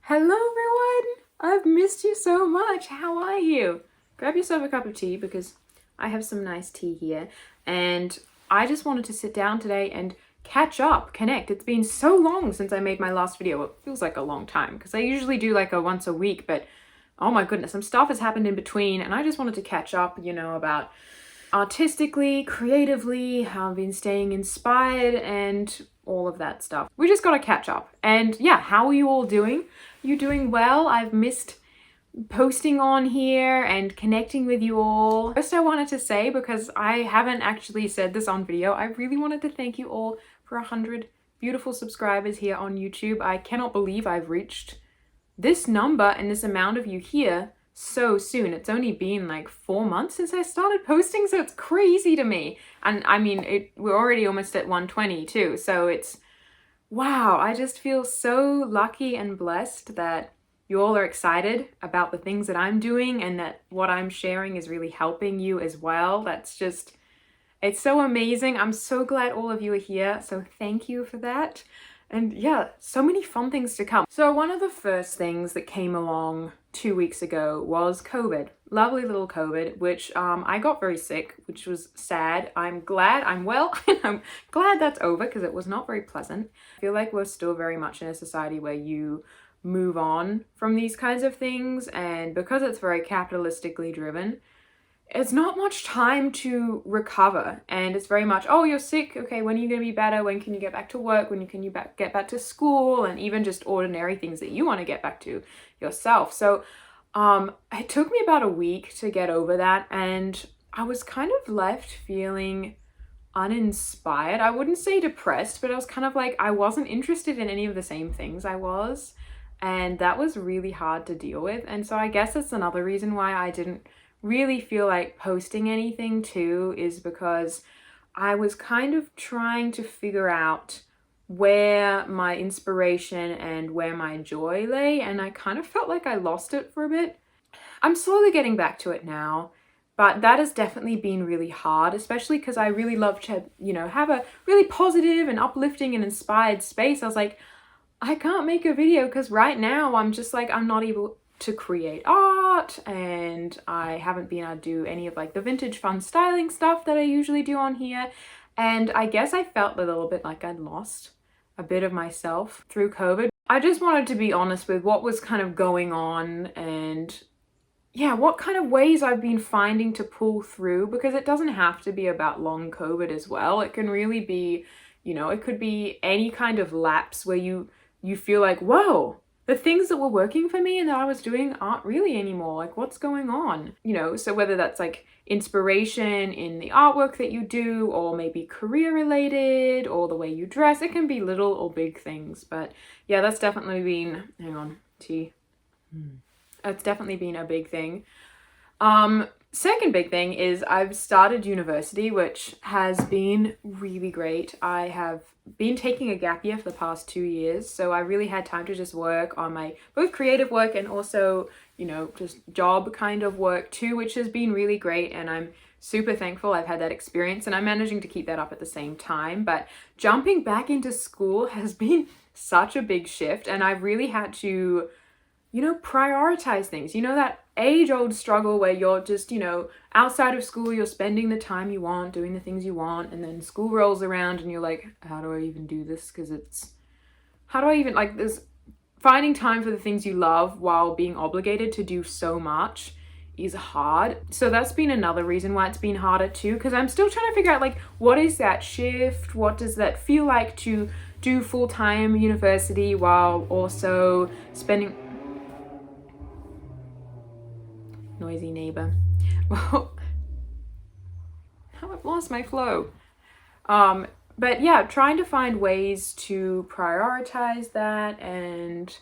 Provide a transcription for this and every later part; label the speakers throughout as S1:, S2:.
S1: Hello everyone! I've missed you so much. How are you? Grab yourself a cup of tea because I have some nice tea here, and I just wanted to sit down today and catch up, connect. It's been so long since I made my last video. It feels like a long time because I usually do like a once a week, but oh my goodness, some stuff has happened in between, and I just wanted to catch up, about artistically, creatively, how I've been staying inspired, and all of that stuff. We just gotta catch up. And yeah, how are you all doing? You doing well? I've missed posting on here and connecting with you all. First, I wanted to say, because I haven't actually said this on video, I really wanted to thank you all for 100 beautiful subscribers here on YouTube. I cannot believe I've reached this number and this amount of you here so soon. It's only been like 4 months since I started posting, so it's crazy to me. And I mean, we're already almost at 120 too, so it's wow. I just feel so lucky and blessed that you all are excited about the things that I'm doing and that what I'm sharing is really helping you as well. It's so amazing. I'm so glad all of you are here, so thank you for that. And yeah, so many fun things to come. So one of the first things that came along 2 weeks ago was COVID. Lovely little COVID, which I got very sick, which was sad. I'm glad I'm well, and I'm glad that's over because it was not very pleasant. I feel like we're still very much in a society where you move on from these kinds of things, and because it's very capitalistically driven, it's not much time to recover, and it's very much, oh, you're sick, okay, when are you going to be better? When can you get back to work? When can you get back to school? And even just ordinary things that you want to get back to yourself. So it took me about a week to get over that, and I was kind of left feeling uninspired. I wouldn't say depressed, but I was kind of like, I wasn't interested in any of the same things I was, and that was really hard to deal with. And so I guess that's another reason why I didn't really feel like posting anything too, is because I was kind of trying to figure out where my inspiration and where my joy lay, and I kind of felt like I lost it for a bit. I'm slowly getting back to it now, but that has definitely been really hard, especially because I really love to, have a really positive and uplifting and inspired space. I was like, I can't make a video because right now I'm just like, I'm not able to create art, and I haven't been able to do any of like the vintage fun styling stuff that I usually do on here. And I guess I felt a little bit like I'd lost a bit of myself through COVID. I just wanted to be honest with what was kind of going on, and yeah, what kind of ways I've been finding to pull through, because it doesn't have to be about long COVID as well. It can really be, it could be any kind of lapse where you feel like, whoa, the things that were working for me and that I was doing aren't really anymore. Like, what's going on? So whether that's like inspiration in the artwork that you do, or maybe career related, or the way you dress, it can be little or big things. But yeah, that's definitely been, hang on, tea. That's definitely been a big thing. Second big thing is I've started university, which has been really great. I have been taking a gap year for the past 2 years, so I really had time to just work on my both creative work and also, just job kind of work too, which has been really great, and I'm super thankful I've had that experience, and I'm managing to keep that up at the same time. But jumping back into school has been such a big shift, and I've really had to prioritize things. That age-old struggle where you're just, outside of school, you're spending the time you want, doing the things you want, and then school rolls around and you're like, how do I even do this? Because how do I even, this finding time for the things you love while being obligated to do so much is hard. So that's been another reason why it's been harder too, because I'm still trying to figure out, what is that shift? What does that feel like to do full-time university while also spending... Noisy neighbor. Well, now I've lost my flow. But yeah, trying to find ways to prioritize that and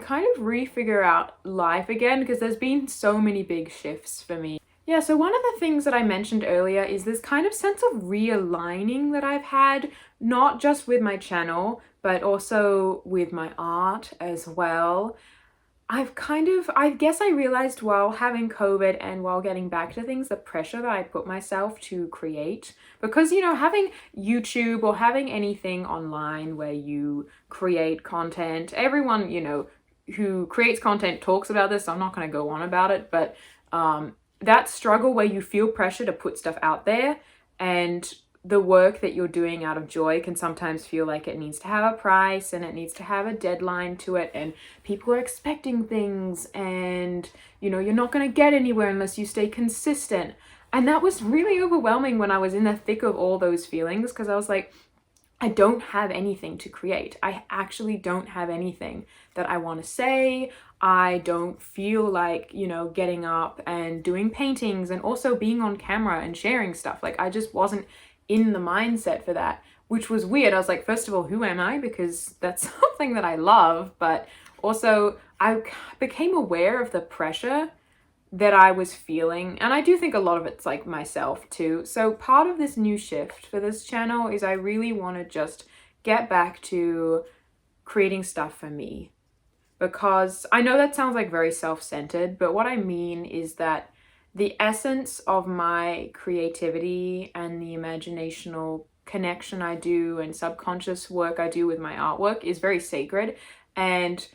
S1: kind of refigure out life again, because there's been so many big shifts for me. Yeah, so one of the things that I mentioned earlier is this kind of sense of realigning that I've had, not just with my channel, but also with my art as well. I guess I realized while having COVID and while getting back to things, the pressure that I put myself to create, because, having YouTube or having anything online where you create content, everyone, who creates content talks about this, so I'm not going to go on about it, but that struggle where you feel pressure to put stuff out there, and the work that you're doing out of joy can sometimes feel like it needs to have a price and it needs to have a deadline to it, and people are expecting things, and you're not going to get anywhere unless you stay consistent. And that was really overwhelming when I was in the thick of all those feelings, because I was like, I don't have anything to create. I actually don't have anything that I want to say. I don't feel like, getting up and doing paintings and also being on camera and sharing stuff. Like, I just wasn't in the mindset for that, which was weird. I was like, first of all, who am I? Because that's something that I love. But also, I became aware of the pressure that I was feeling, and I do think a lot of it's like myself too. So part of this new shift for this channel is I really want to just get back to creating stuff for me, because I know that sounds like very self-centered, but what I mean is that the essence of my creativity and the imaginational connection I do and subconscious work I do with my artwork is very sacred, and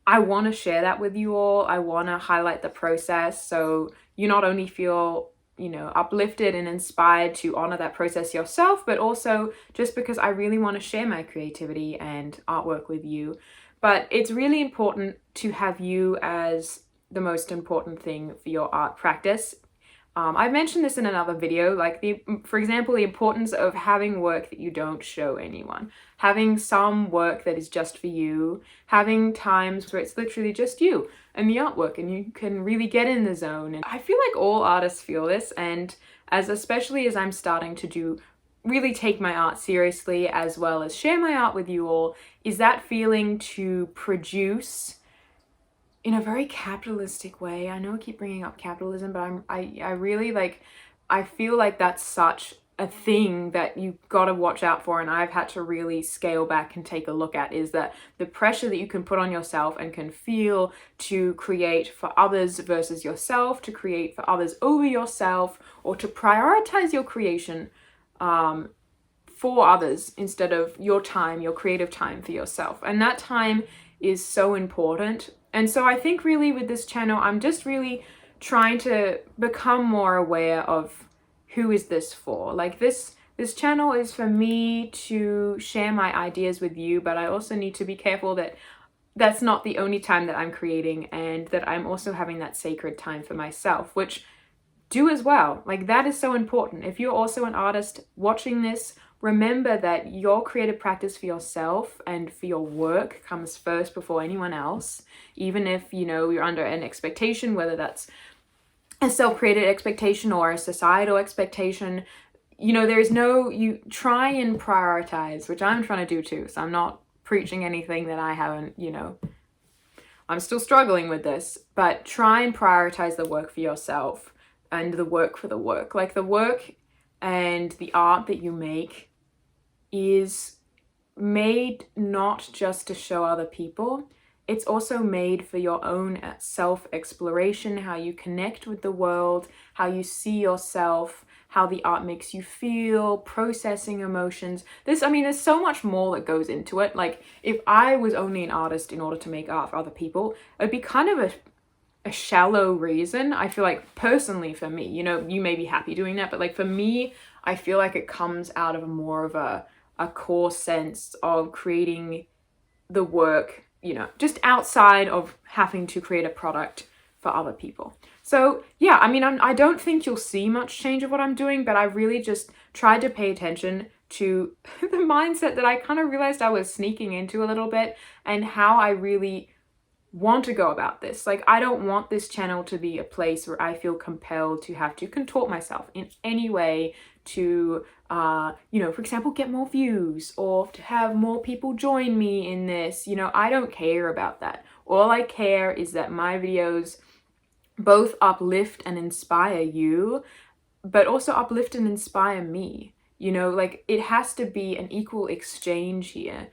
S1: I want to share that with you all. I want to highlight the process so you not only feel, uplifted and inspired to honor that process yourself, but also just because I really want to share my creativity and artwork with you. But it's really important to have you as the most important thing for your art practice. I mentioned this in another video, like for example, the importance of having work that you don't show anyone, having some work that is just for you, having times where it's literally just you and the artwork, and you can really get in the zone. And I feel like all artists feel this, and especially as I'm starting to really take my art seriously, as well as share my art with you all, is that feeling to produce in a very capitalistic way. I know I keep bringing up capitalism, but I really I feel like that's such a thing that you got to watch out for, and I've had to really scale back and take a look at, is that the pressure that you can put on yourself and can feel to create for others versus yourself, to create for others over yourself, or to prioritize your creation for others instead of your time, your creative time for yourself. And that time is so important. And so I think really with this channel, I'm just really trying to become more aware of who is this for. Like this channel is for me to share my ideas with you, but I also need to be careful that that's not the only time that I'm creating, and that I'm also having that sacred time for myself, which do as well. Like that is so important. If you're also an artist watching this, remember that your creative practice for yourself and for your work comes first before anyone else. Even if, you're under an expectation, whether that's a self-created expectation or a societal expectation, you try and prioritize, which I'm trying to do too. So I'm not preaching anything that I haven't, I'm still struggling with this, but try and prioritize the work for yourself and the work for the work. Like the work and the art that you make is made not just to show other people, it's also made for your own self-exploration, how you connect with the world, how you see yourself, how the art makes you feel, processing emotions. There's so much more that goes into it. Like if I was only an artist in order to make art for other people, it'd be kind of a shallow reason. I feel like personally for me, you may be happy doing that, but like for me, I feel like it comes out of more of a core sense of creating the work, just outside of having to create a product for other people. So yeah, I don't think you'll see much change of what I'm doing, but I really just tried to pay attention to the mindset that I kind of realized I was sneaking into a little bit, and how I really want to go about this. Like I don't want this channel to be a place where I feel compelled to have to contort myself in any way to for example, get more views or to have more people join me in this. I don't care about that. All I care is that my videos both uplift and inspire you, but also uplift and inspire me. Like it has to be an equal exchange here.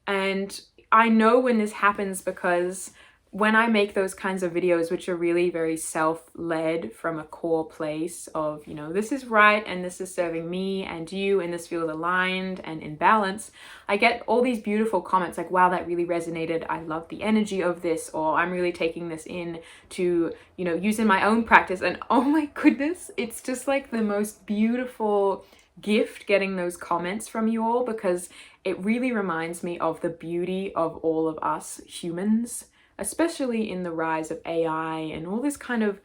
S1: And I know when this happens because when I make those kinds of videos, which are really very self-led from a core place of, you know, this is right and this is serving me and you and this feels aligned and in balance, I get all these beautiful comments like, wow, that really resonated. I love the energy of this, or I'm really taking this in to, you know, use in my own practice. And oh my goodness, it's just like the most beautiful gift getting those comments from you all, because it really reminds me of the beauty of all of us humans, especially in the rise of AI and all this kind of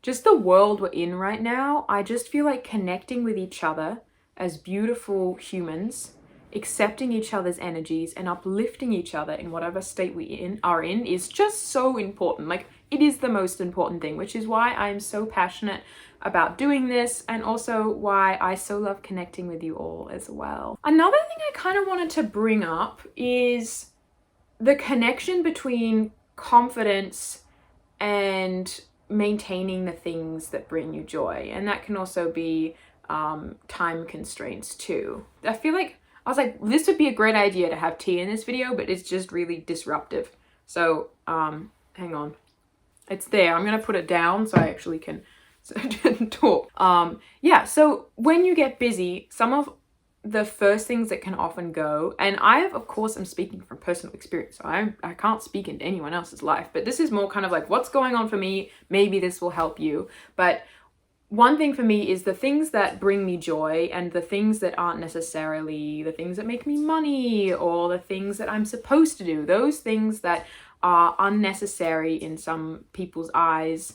S1: just the world we're in right now. I just feel like connecting with each other as beautiful humans, accepting each other's energies and uplifting each other in whatever state we are in is just so important. Like, it is the most important thing, which is why I'm so passionate about doing this, and also why I so love connecting with you all as well. Another thing I kind of wanted to bring up is the connection between confidence and maintaining the things that bring you joy. And that can also be time constraints too. I feel like I was like, this would be a great idea to have tea in this video, but it's just really disruptive. So hang on. It's there. I'm going to put it down so I actually can talk. Yeah, so when you get busy, some of the first things that can often go, and of course, I'm speaking from personal experience, so I can't speak into anyone else's life, but this is more kind of like what's going on for me. Maybe this will help you. But one thing for me is the things that bring me joy and the things that aren't necessarily the things that make me money or the things that I'm supposed to do, those things that are unnecessary in some people's eyes.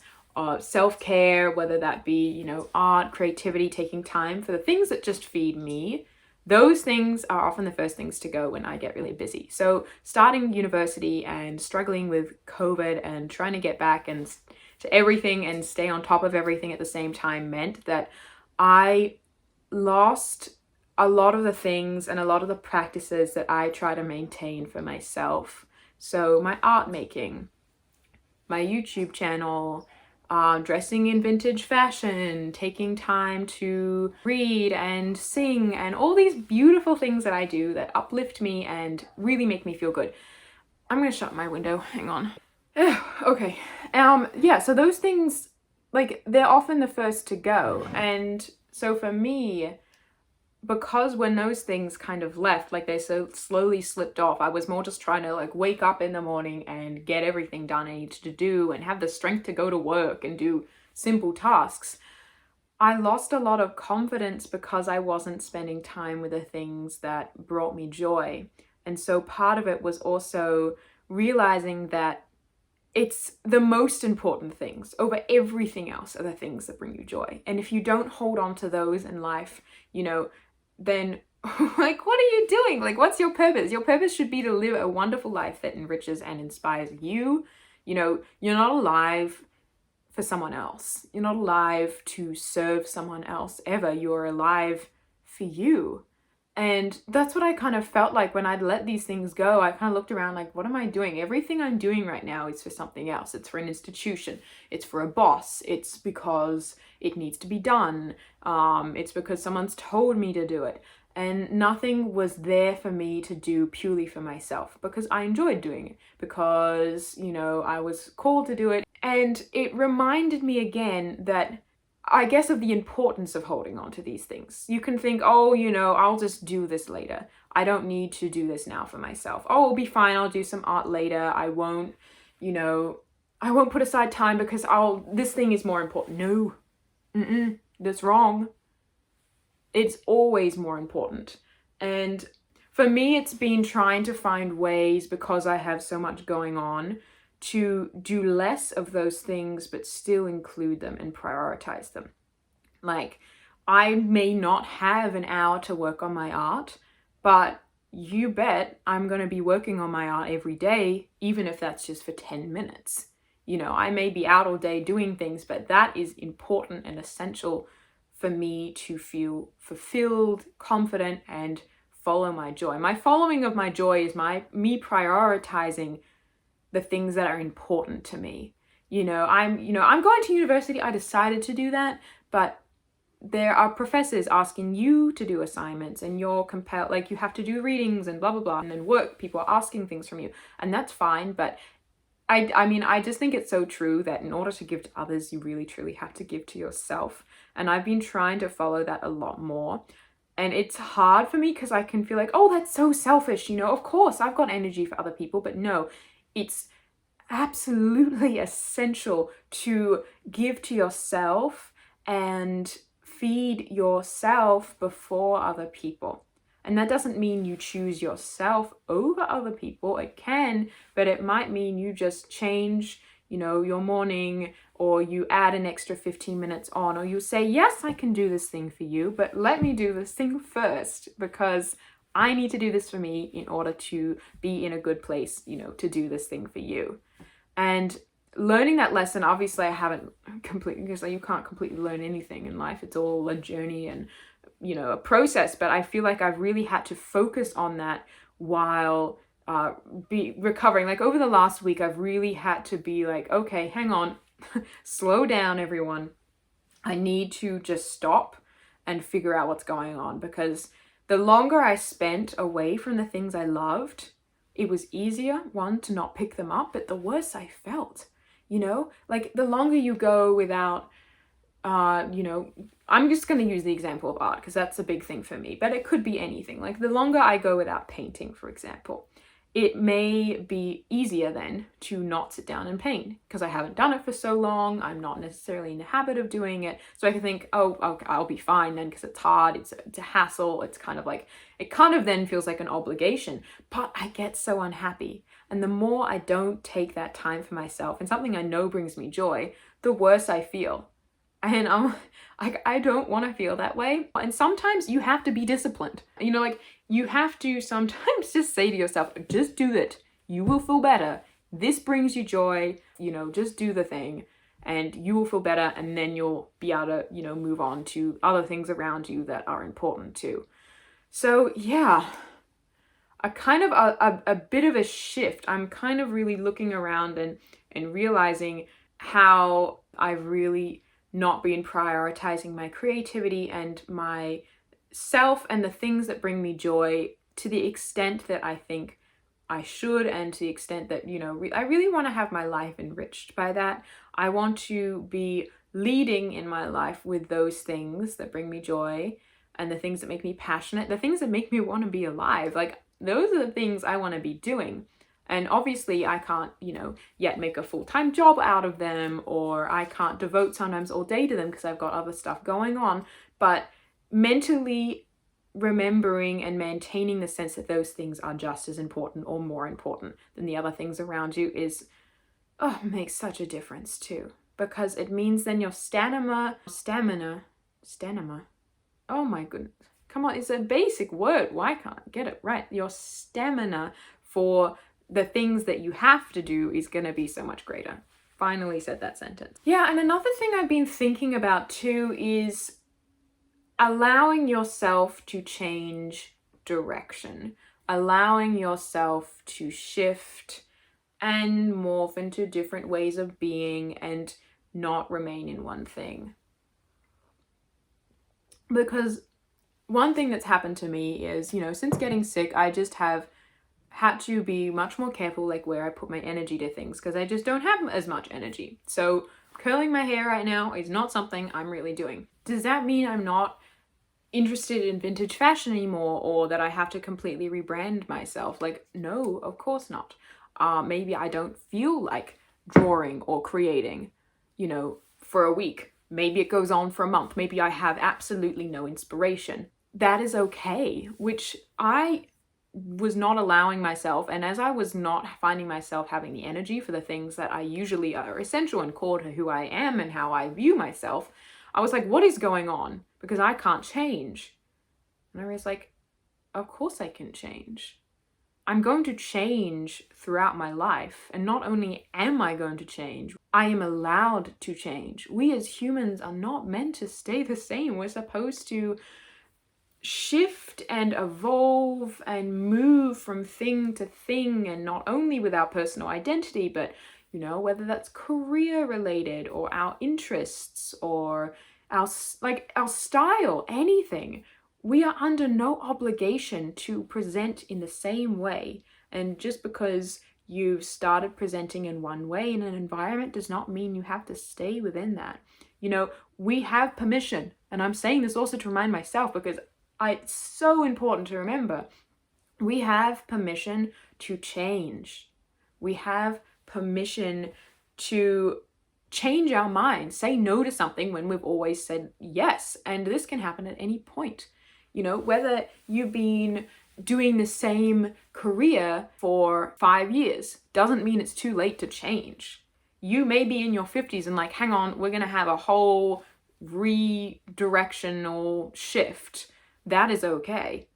S1: Self-care, whether that be, you know, art, creativity, taking time for the things that just feed me. Those things are often the first things to go when I get really busy. So starting university and struggling with COVID and trying to get back and to everything and stay on top of everything at the same time meant that I lost a lot of the things and a lot of the practices that I try to maintain for myself. So my art making, my YouTube channel, dressing in vintage fashion, taking time to read and sing, and all these beautiful things that I do that uplift me and really make me feel good. I'm gonna shut my window, hang on. Okay, yeah, so those things, like, they're often the first to go. And so for me, because when those things kind of left, like they so slowly slipped off, I was more just trying to like wake up in the morning and get everything done I needed to do and have the strength to go to work and do simple tasks. I lost a lot of confidence because I wasn't spending time with the things that brought me joy. And so part of it was also realizing that it's the most important things over everything else are the things that bring you joy. And if you don't hold on to those in life, you know, then like, what are you doing? Like, what's your purpose? Your purpose should be to live a wonderful life that enriches and inspires you. You know, you're not alive for someone else. You're not alive to serve someone else ever. You're alive for you. And that's what I kind of felt like when I'd let these things go. I kind of looked around like, what am I doing? Everything I'm doing right now is for something else. It's for an institution. It's for a boss. It's because it needs to be done. It's because someone's told me to do it. And nothing was there for me to do purely for myself, because I enjoyed doing it, because, you know, I was called to do it. And it reminded me again that I guess of the importance of holding on to these things. You can think, oh, you know, I'll just do this later. I don't need to do this now for myself. Oh, it'll be fine. I'll do some art later. I won't, you know, I won't put aside time because this thing is more important. No, that's wrong. It's always more important. And for me, it's been trying to find ways, because I have so much going on, to do less of those things but still include them and prioritize them. Like, I may not have an hour to work on my art, but you bet I'm going to be working on my art every day, even if that's just for 10 minutes. You know, I may be out all day doing things, but that is important and essential for me to feel fulfilled, confident, and follow my joy. My following of my joy is me prioritizing the things that are important to me. I'm going to university. I decided to do that, but there are professors asking you to do assignments, and you're compelled, like, you have to do readings and blah, blah, blah. And then work, people are asking things from you, and that's fine. But I mean, I just think it's so true that in order to give to others, you really truly have to give to yourself. And I've been trying to follow that a lot more. And it's hard for me because I can feel like, oh, that's so selfish. Of course I've got energy for other people, but no, it's absolutely essential to give to yourself and feed yourself before other people. And that doesn't mean you choose yourself over other people. It can, but it might mean you just change, your morning, or you add an extra 15 minutes on, or you say, yes, I can do this thing for you, but let me do this thing first because I need to do this for me in order to be in a good place, to do this thing for you. And learning that lesson, obviously I haven't completely, because you can't completely learn anything in life. It's all a journey and a process, but I feel like I've really had to focus on that while be recovering. Like over the last week, I've really had to be like, okay, hang on, slow down, everyone. I need to just stop and figure out what's going on, because the longer I spent away from the things I loved, it was easier, one, to not pick them up, but the worse I felt, like the longer you go without I'm just going to use the example of art because that's a big thing for me, but it could be anything. Like the longer I go without painting, for example, it may be easier then to not sit down and paint because I haven't done it for so long. I'm not necessarily in the habit of doing it. So I can think, oh, okay, I'll be fine then because it's hard. It's a hassle. It's kind of like, it kind of then feels like an obligation, but I get so unhappy. And the more I don't take that time for myself and something I know brings me joy, the worse I feel. And I don't want to feel that way. And sometimes you have to be disciplined. Like you have to sometimes just say to yourself, just do it. You will feel better. This brings you joy. Just do the thing and you will feel better. And then you'll be able to, move on to other things around you that are important too. So yeah, a kind of a bit of a shift. I'm kind of really looking around and realizing how I've really not been prioritizing my creativity and my self and the things that bring me joy to the extent that I think I should, and to the extent that, I really want to have my life enriched by that. I want to be leading in my life with those things that bring me joy and the things that make me passionate, the things that make me want to be alive. Like those are the things I want to be doing. And obviously I can't, yet make a full-time job out of them, or I can't devote sometimes all day to them because I've got other stuff going on. But mentally remembering and maintaining the sense that those things are just as important or more important than the other things around you makes such a difference too. Because it means then your stamina, oh my goodness, come on, it's a basic word, why can't I get it right? Your stamina for the things that you have to do is going to be so much greater. Finally said that sentence. Yeah, and another thing I've been thinking about too is allowing yourself to change direction, allowing yourself to shift and morph into different ways of being and not remain in one thing. Because one thing that's happened to me is, since getting sick, I just have had to be much more careful like where I put my energy to things, because I just don't have as much energy. So curling my hair right now is not something I'm really doing. Does that mean I'm not interested in vintage fashion anymore, or that I have to completely rebrand myself? Like, no, of course not. Maybe I don't feel like drawing or creating, for a week. Maybe it goes on for a month. Maybe I have absolutely no inspiration. That is okay, which I was not allowing myself, and as I was not finding myself having the energy for the things that I usually are essential and core to who I am and how I view myself, I was like, what is going on? Because I can't change. And I was like, of course I can change. I'm going to change throughout my life, and not only am I going to change, I am allowed to change. We as humans are not meant to stay the same. We're supposed to shift and evolve and move from thing to thing, and not only with our personal identity, but whether that's career related or our interests or our style, anything. We are under no obligation to present in the same way. And just because you've started presenting in one way in an environment does not mean you have to stay within that. You know, we have permission, and I'm saying this also to remind myself because it's so important to remember. We have permission to change. We have permission to change our mind, say no to something when we've always said yes. And this can happen at any point. You know, whether you've been doing the same career for 5 years doesn't mean it's too late to change. You may be in your 50s and like, hang on, we're going to have a whole redirectional shift. That is okay.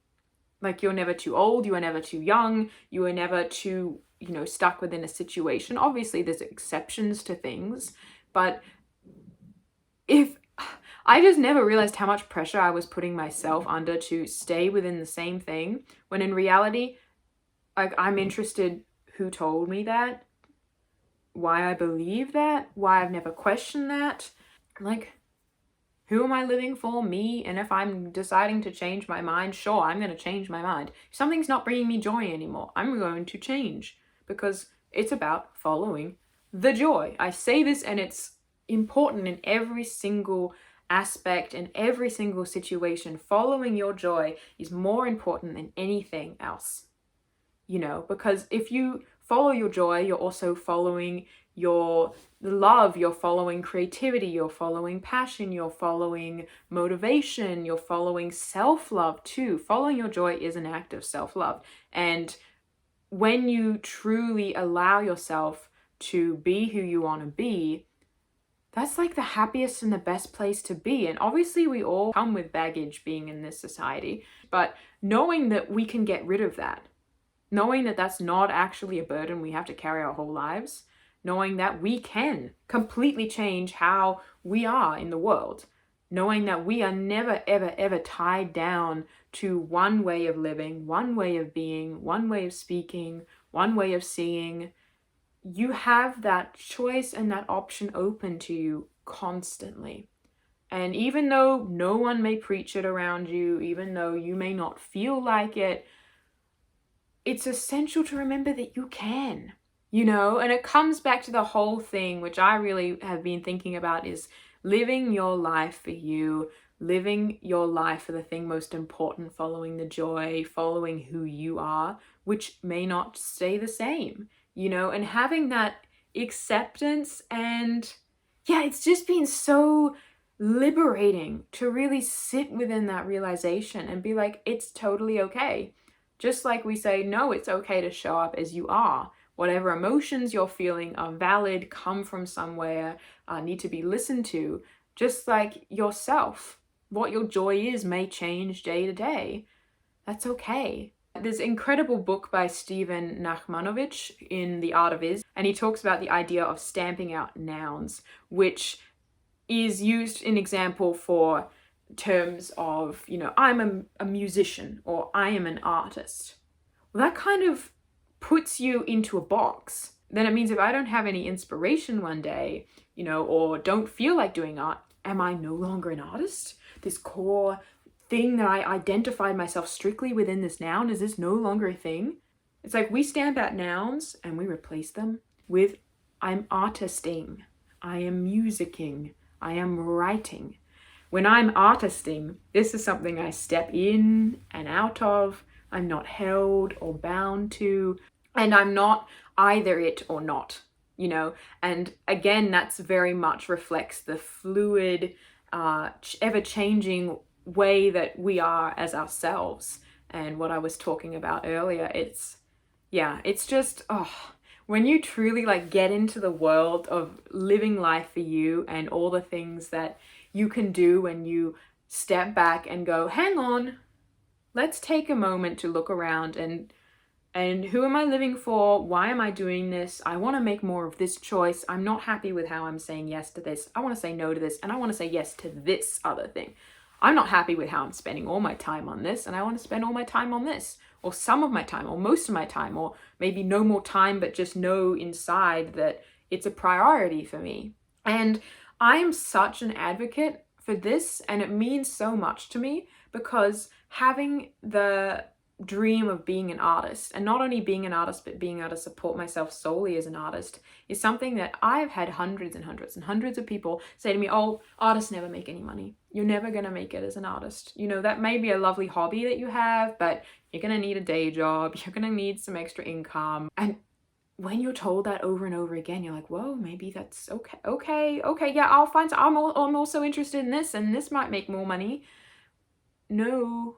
S1: Like, you're never too old, you are never too young, you are never too, stuck within a situation. Obviously, there's exceptions to things, but if I just never realized how much pressure I was putting myself under to stay within the same thing, when in reality, like, I'm interested who told me that, why I believe that, why I've never questioned that. Like, who am I living for? Me. And if I'm deciding to change my mind, sure, I'm going to change my mind. If something's not bringing me joy anymore, I'm going to change, because it's about following the joy. I say this, and it's important in every single aspect, in every single situation. Following your joy is more important than anything else, because if you follow your joy, you're also following your love, you're following creativity, you're following passion, you're following motivation, you're following self-love too. Following your joy is an act of self-love. And when you truly allow yourself to be who you want to be, that's like the happiest and the best place to be. And obviously we all come with baggage being in this society, but knowing that we can get rid of that, knowing that that's not actually a burden we have to carry our whole lives, knowing that we can completely change how we are in the world, knowing that we are never, ever, ever tied down to one way of living, one way of being, one way of speaking, one way of seeing. You have that choice and that option open to you constantly. And even though no one may preach it around you, even though you may not feel like it, it's essential to remember that you can, and it comes back to the whole thing, which I really have been thinking about, is living your life for you, living your life for the thing most important, following the joy, following who you are, which may not stay the same, and having that acceptance. And yeah, it's just been so liberating to really sit within that realization and be like, it's totally okay. Just like we say, no, it's okay to show up as you are. Whatever emotions you're feeling are valid, come from somewhere, need to be listened to. Just like yourself, what your joy is may change day to day. That's okay. There's an incredible book by Stephen Nachmanovich in The Art of Is, and he talks about the idea of stamping out nouns, which is used in example for terms of, I'm a musician, or I am an artist. Well, that kind of puts you into a box. Then it means if I don't have any inspiration one day, or don't feel like doing art, am I no longer an artist? This core thing that I identified myself strictly within this noun, is this no longer a thing? It's like we stamp out nouns and we replace them with I'm artisting, I am musicking, I am writing. When I'm artisting, this is something I step in and out of. I'm not held or bound to, and I'm not either it or not, And again, that's very much reflects the fluid, ever-changing way that we are as ourselves. And what I was talking about earlier, it's just, when you truly get into the world of living life for you and all the things that you can do when you step back and go, hang on, let's take a moment to look around and who am I living for? Why am I doing this? I want to make more of this choice. I'm not happy with how I'm saying yes to this. I want to say no to this, and I want to say yes to this other thing. I'm not happy with how I'm spending all my time on this, and I want to spend all my time on this, or some of my time, or most of my time, or maybe no more time, but just know inside that it's a priority for me. And I'm such an advocate for this, and it means so much to me, because having the dream of being an artist, and not only being an artist but being able to support myself solely as an artist, is something that I've had hundreds and hundreds and hundreds of people say to me, oh, artists never make any money, you're never going to make it as an artist. You know, that may be a lovely hobby that you have, but you're going to need a day job, you're going to need some extra income. And when you're told that over and over again, you're like, whoa, maybe that's okay, yeah, I'll find I'm also interested in this, and this might make more money. No,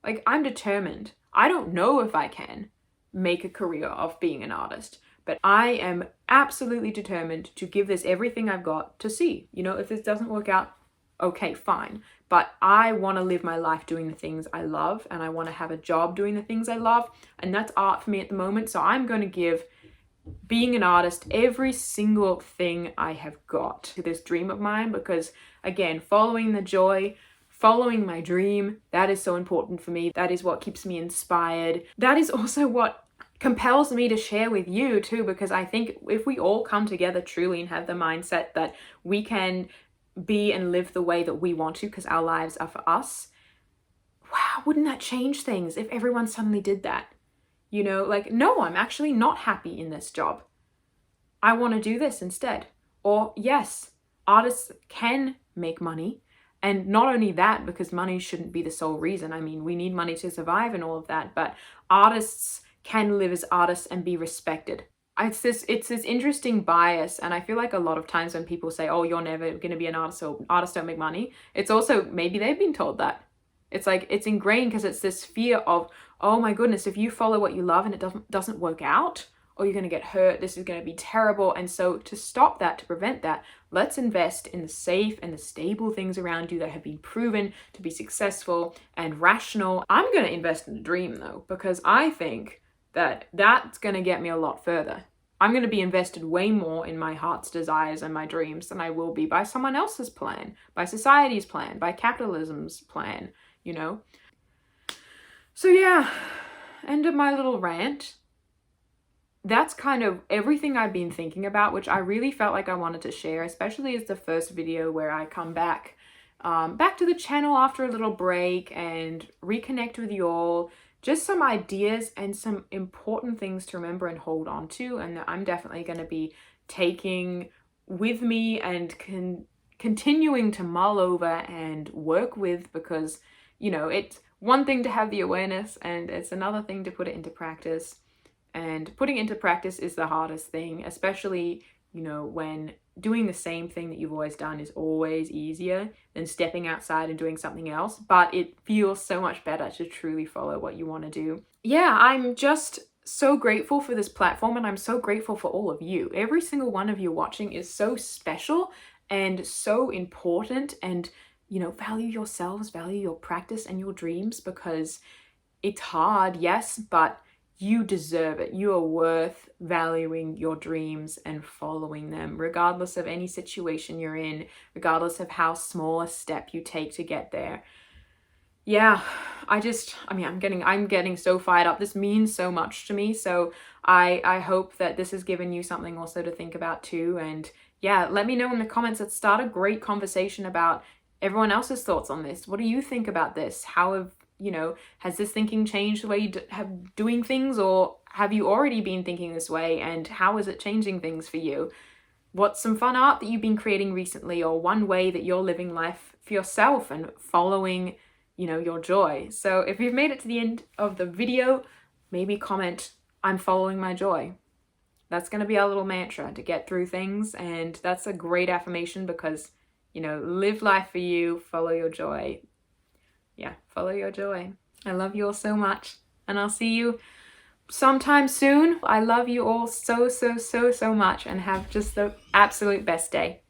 S1: like, I'm determined. I don't know if I can make a career of being an artist, but I am absolutely determined to give this everything I've got to see. You know, if this doesn't work out, okay, fine. But I want to live my life doing the things I love, and I want to have a job doing the things I love, and that's art for me at the moment. So I'm going to give being an artist every single thing I have got to this dream of mine, because again, following the joy, following my dream, that is so important for me. That is what keeps me inspired. That is also what compels me to share with you too, because I think if we all come together truly and have the mindset that we can be and live the way that we want to, because our lives are for us, wow, wouldn't that change things if everyone suddenly did that? You know, like, no, I'm actually not happy in this job, I want to do this instead. Or yes, artists can make money. And not only that, because money shouldn't be the sole reason. I mean, we need money to survive and all of that, but artists can live as artists and be respected. It's this interesting bias, and I feel like a lot of times when people say, oh, you're never going to be an artist, or artists don't make money, it's also maybe they've been told that. It's like, it's ingrained because it's this fear of, oh my goodness, if you follow what you love and it doesn't work out, or you're going to get hurt, this is going to be terrible. And so to stop that, to prevent that, let's invest in the safe and the stable things around you that have been proven to be successful and rational. I'm going to invest in a dream though, because I think that that's going to get me a lot further. I'm going to be invested way more in my heart's desires and my dreams than I will be by someone else's plan, by society's plan, by capitalism's plan, you know? So yeah, end of my little rant. That's kind of everything I've been thinking about, which I really felt like I wanted to share, especially as the first video where I come back to the channel after a little break and reconnect with you all. Just some ideas and some important things to remember and hold on to, and that I'm definitely going to be taking with me and continuing to mull over and work with, because, you know, it's one thing to have the awareness and it's another thing to put it into practice. And putting it into practice is the hardest thing, especially, you know, when doing the same thing that you've always done is always easier than stepping outside and doing something else. But it feels so much better to truly follow what you want to do. Yeah, I'm just so grateful for this platform, and I'm so grateful for all of you. Every single one of you watching is so special and so important. And, you know, value yourselves, value your practice and your dreams, because it's hard, yes, but you deserve it. You are worth valuing your dreams and following them, regardless of any situation you're in, regardless of how small a step you take to get there. Yeah, I'm getting so fired up. This means so much to me. So I hope that this has given you something also to think about too. And yeah, let me know in the comments. Let's start a great conversation about everyone else's thoughts on this. What do you think about this? Has this thinking changed the way you have doing things, or have you already been thinking this way, and how is it changing things for you? What's some fun art that you've been creating recently, or one way that you're living life for yourself and following, you know, your joy? So if you've made it to the end of the video, maybe comment, I'm following my joy. That's going to be our little mantra to get through things, and that's a great affirmation because, you know, live life for you, follow your joy. Yeah, follow your joy. I love you all so much, and I'll see you sometime soon. I love you all so much, and have just the absolute best day.